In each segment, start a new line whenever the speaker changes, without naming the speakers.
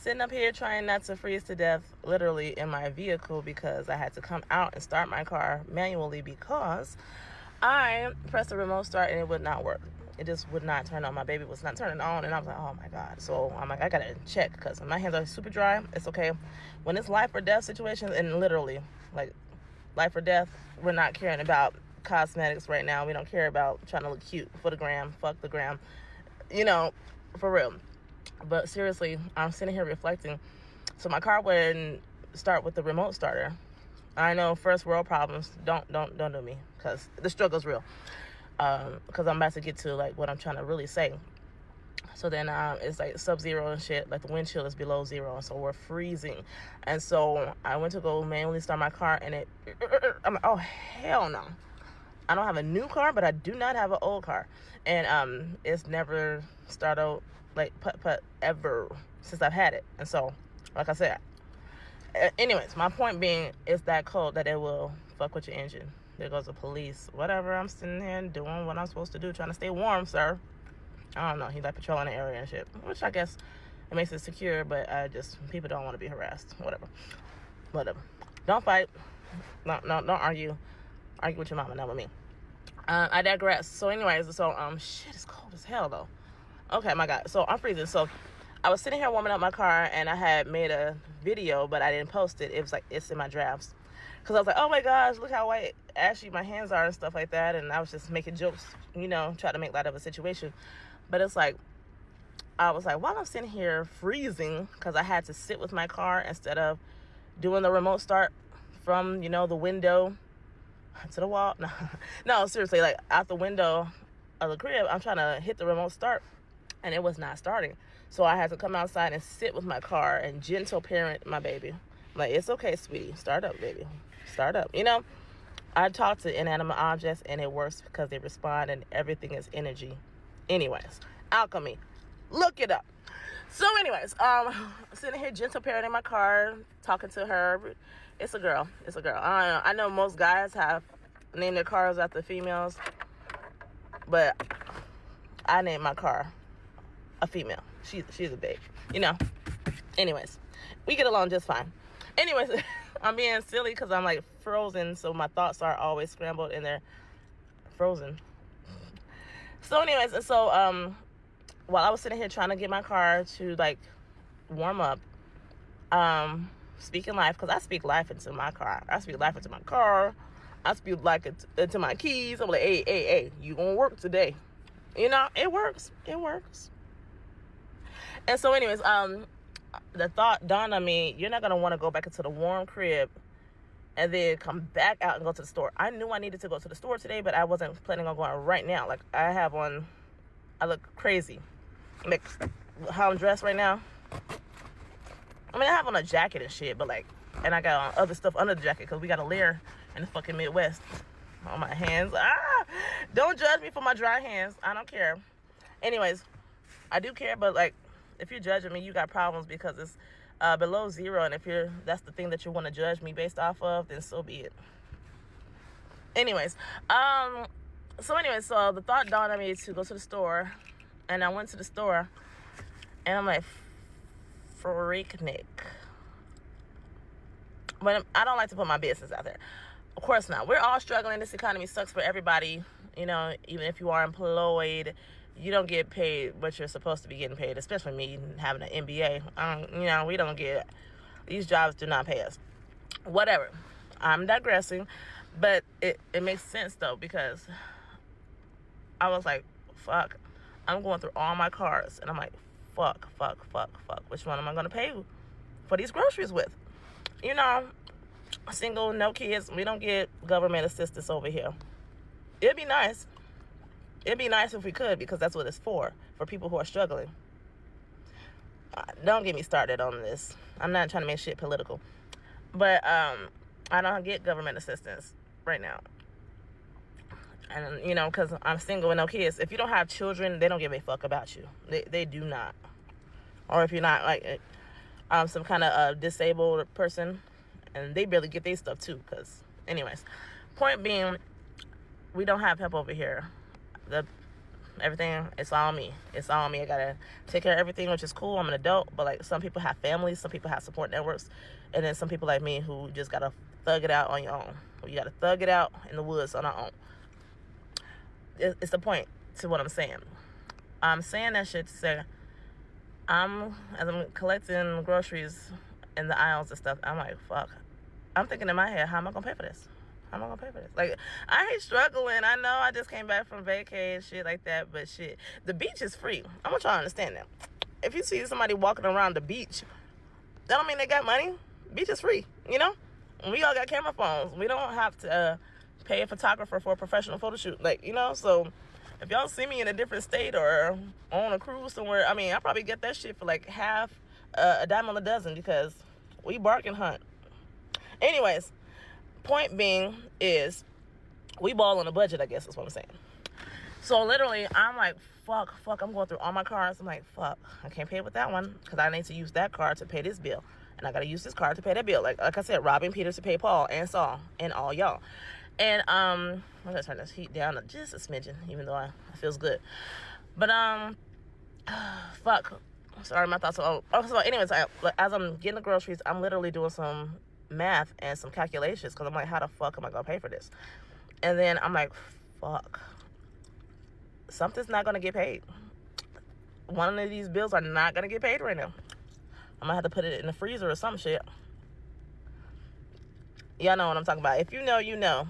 sitting up here trying not to freeze to death literally in my vehicle because I had to come out and start my car manually because I pressed the remote start and it would not work. It just would not turn on. My baby was not turning on, and I was like, oh my God. So I'm like, I gotta check because my hands are super dry. It's okay. When it's life or death situations, and literally like life or death, we're not caring about cosmetics right now. We don't care about trying to look cute for the gram. Fuck the gram. For real. But seriously, I'm sitting here reflecting. So my car wouldn't start with the remote starter. I know, first world problems. Don't do me, because the struggle's real. Because I'm about to get to like what I'm trying to really say. So then it's like sub-zero and shit. Like the wind chill is below zero, and so we're freezing. And so I went to go manually start my car, and I'm like, oh hell no. I don't have a new car, but I do not have an old car, and it's never started like putt ever since I've had it. And so, like I said, anyways, my point being is that cold that it will fuck with your engine. There goes the police. Whatever, I'm sitting here doing what I'm supposed to do, trying to stay warm, sir. I don't know. He's like patrolling the area and shit, which I guess it makes it secure, but people don't want to be harassed. Whatever. Don't fight. No, don't argue. Argue with your mama, not with me. I digress. So anyways, shit, it's cold as hell though. Okay, my God. So I'm freezing. So I was sitting here warming up my car, and I had made a video, but I didn't post it. It was like, it's in my drafts. Because I was like, oh my gosh, look how white ashy my hands are and stuff like that. And I was just making jokes, try to make light of a situation. But it's like, I was like, while I'm sitting here freezing, because I had to sit with my car instead of doing the remote start from, the window to the wall. No, seriously, like out the window of the crib, I'm trying to hit the remote start, and it was not starting. So I had to come outside and sit with my car and gentle parent my baby. Like, it's okay, sweetie. Start up, baby. Start up. I talk to inanimate objects, and it works because they respond, and everything is energy. Anyways, alchemy. Look it up. So anyways, sitting here gentle parenting my car, talking to her. It's a girl. I know most guys have named their cars after females, but I named my car a female. She's a babe. Anyways, we get along just fine. Anyways, I'm being silly because I'm like frozen, so my thoughts are always scrambled and they're frozen. So anyways, while I was sitting here trying to get my car to like warm up, speaking life, because I speak life into my car. I speak life into my car. I speak life into my keys. I'm like, hey, you gonna work today? It works. And so anyways, the thought dawned on me, you're not going to want to go back into the warm crib and then come back out and go to the store. I knew I needed to go to the store today, but I wasn't planning on going right now. Like, I look crazy. Like, how I'm dressed right now. I mean, I have on a jacket and shit, but like, and I got on other stuff under the jacket because we got a layer in the fucking Midwest on my hands. Don't judge me for my dry hands. I don't care. Anyways, I do care, but like, if you're judging me, you got problems because it's below zero, and if that's the thing that you want to judge me based off of, then so be it. Anyways, so the thought dawned on me to go to the store, and I went to the store, and I'm like, freaknik. But I don't like to put my business out there. Of course not. We're all struggling. This economy sucks for everybody. Even if you are employed, you don't get paid what you're supposed to be getting paid, especially me having an MBA. We don't get, these jobs do not pay us. Whatever. I'm digressing, but it makes sense though, because I was like, fuck, I'm going through all my cars, and I'm like, fuck, which one am I going to pay for these groceries with? Single, no kids, we don't get government assistance over here. It'd be nice if we could, because that's what it's for people who are struggling. Don't get me started on this. I'm not trying to make shit political, but I don't get government assistance right now, and because I'm single and no kids. If you don't have children, they don't give a fuck about you. They do not. Or if you're not like some kind of disabled person, and they barely get their stuff too. Because anyways, point being, we don't have help over here. Everything, it's all me. It's all me. I gotta take care of everything, which is cool. I'm an adult, but like some people have families, some people have support networks, and then some people like me who just gotta thug it out on your own. You gotta thug it out in the woods on our own. It's the point to what I'm saying. I'm saying that shit to say, as I'm collecting groceries in the aisles and stuff, I'm like, fuck. I'm thinking in my head, how am I gonna pay for this? How am I gonna pay for this? Like, I ain't struggling. I know I just came back from vacay and shit like that, but shit, the beach is free. I want y'all to understand that. If you see somebody walking around the beach, that don't mean they got money. Beach is free, you know? We all got camera phones. We don't have to pay a photographer for a professional photo shoot. Like, you know, so if y'all see me in a different state or on a cruise somewhere, I mean, I probably get that shit for like half a dime on a dozen because we bargain hunt. Anyways, point being is we ball on a budget, I guess is what I'm saying. So literally, I'm like, fuck, I'm going through all my cards. I'm like, fuck, I can't pay with that one because I need to use that card to pay this bill. And I got to use this card to pay that bill. Like I said, robbing Peter to pay Paul and Saul and all y'all. And I'm going to turn this heat down just a smidgen, even though it feels good. But, fuck. Sorry, my thoughts are... Oh, so anyways, as I'm getting the groceries, I'm literally doing some math and some calculations because I'm like, how the fuck am I going to pay for this? And then I'm like, fuck. Something's not going to get paid. One of these bills are not going to get paid right now. I'm going to have to put it in the freezer or some shit. Y'all know what I'm talking about. If you know, you know.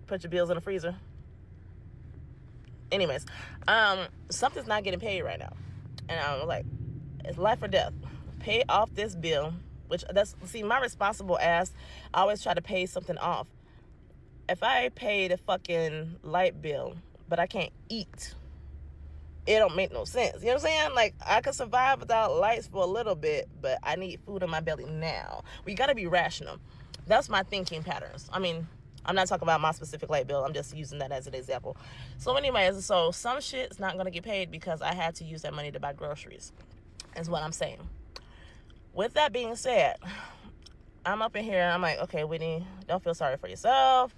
Put your bills in the freezer. Anyways, something's not getting paid right now. And I'm like, it's life or death. Pay off this bill. See, my responsible ass, I always try to pay something off. If I pay the fucking light bill, but I can't eat, it don't make no sense. You know what I'm saying? Like, I could survive without lights for a little bit, but I need food in my belly now. We gotta be rational. That's my thinking patterns. I mean, I'm not talking about my specific light bill. I'm just using that as an example. So anyways, so some shit's not going to get paid because I had to use that money to buy groceries, is what I'm saying. With that being said, I'm up in here. I'm like, okay, Whitney, don't feel sorry for yourself.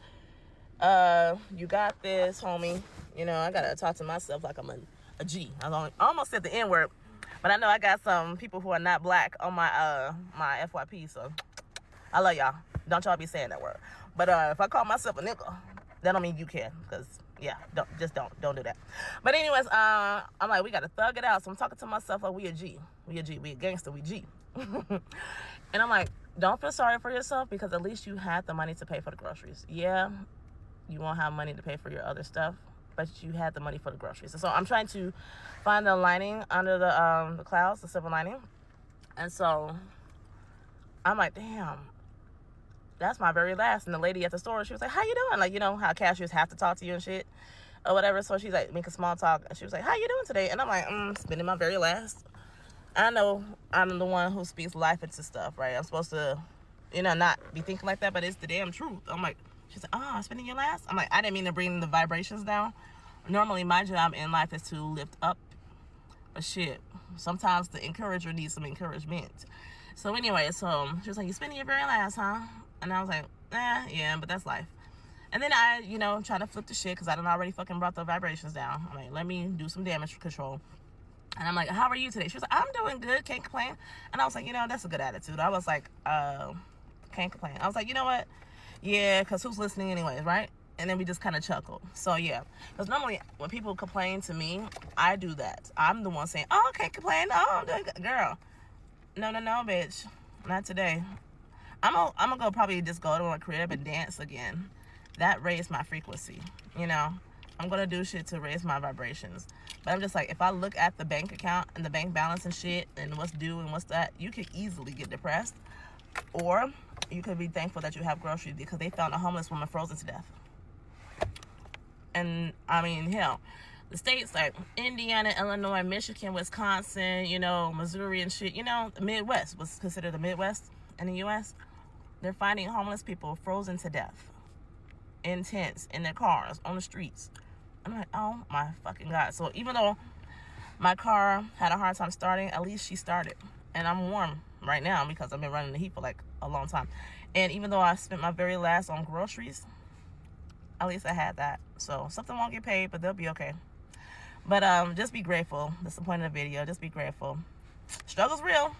You got this, homie. You know, I got to talk to myself like I'm a G. I almost said the N-word, but I know I got some people who are not black on my my FYP, so I love y'all. Don't y'all be saying that word. But if I call myself a nigga, that don't mean you can, because yeah, don't do that. But anyways, I'm like, we gotta thug it out. So I'm talking to myself like, we a gangster, we G. And I'm like, don't feel sorry for yourself because at least you had the money to pay for the groceries. Yeah, you won't have money to pay for your other stuff, but you had the money for the groceries. And so I'm trying to find the lining under the clouds, the silver lining. And so I'm like, damn, that's my very last. And the lady at the store, she was like, how you doing? Like, you know how cashiers have to talk to you and shit or whatever. So she's like, making small talk. And she was like, how you doing today? And I'm like, spending my very last. I know I'm the one who speaks life into stuff, right? I'm supposed to, you know, not be thinking like that, but it's the damn truth. I'm like, she's like, I'm spending your last? I'm like, I didn't mean to bring the vibrations down. Normally, my job in life is to lift up. But shit, sometimes the encourager needs some encouragement. So anyway, so she was like, you spending your very last, huh? And I was like, yeah, but that's life. And then I, you know, try to flip the shit because I done already fucking brought the vibrations down. I'm like, let me do some damage control. And I'm like, how are you today? She was like, I'm doing good, can't complain. And I was like, you know, that's a good attitude. I was like, can't complain. I was like, you know what? Yeah, because who's listening anyways, right? And then we just kind of chuckled. So yeah, because normally when people complain to me, I do that. I'm the one saying, oh, can't complain. Oh, I'm doing good. Girl, no, bitch, not today. I'm gonna go probably just go to a crib and dance again. That raised my frequency, you know. I'm gonna do shit to raise my vibrations. But I'm just like, if I look at the bank account and the bank balance and shit and what's due and what's that, you could easily get depressed. Or you could be thankful that you have groceries because they found a homeless woman frozen to death. And I mean, hell, the states like Indiana, Illinois, Michigan, Wisconsin, you know, Missouri and shit, you know, the Midwest was considered the Midwest in the U.S. They're finding homeless people frozen to death in tents, in their cars, on the streets. I'm like, oh my fucking God. So even though my car had a hard time starting, at least she started. And I'm warm right now because I've been running the heat for like a long time. And even though I spent my very last on groceries, at least I had that. So something won't get paid, but they'll be okay. But just be grateful. That's the point of the video. Just be grateful. Struggle's real.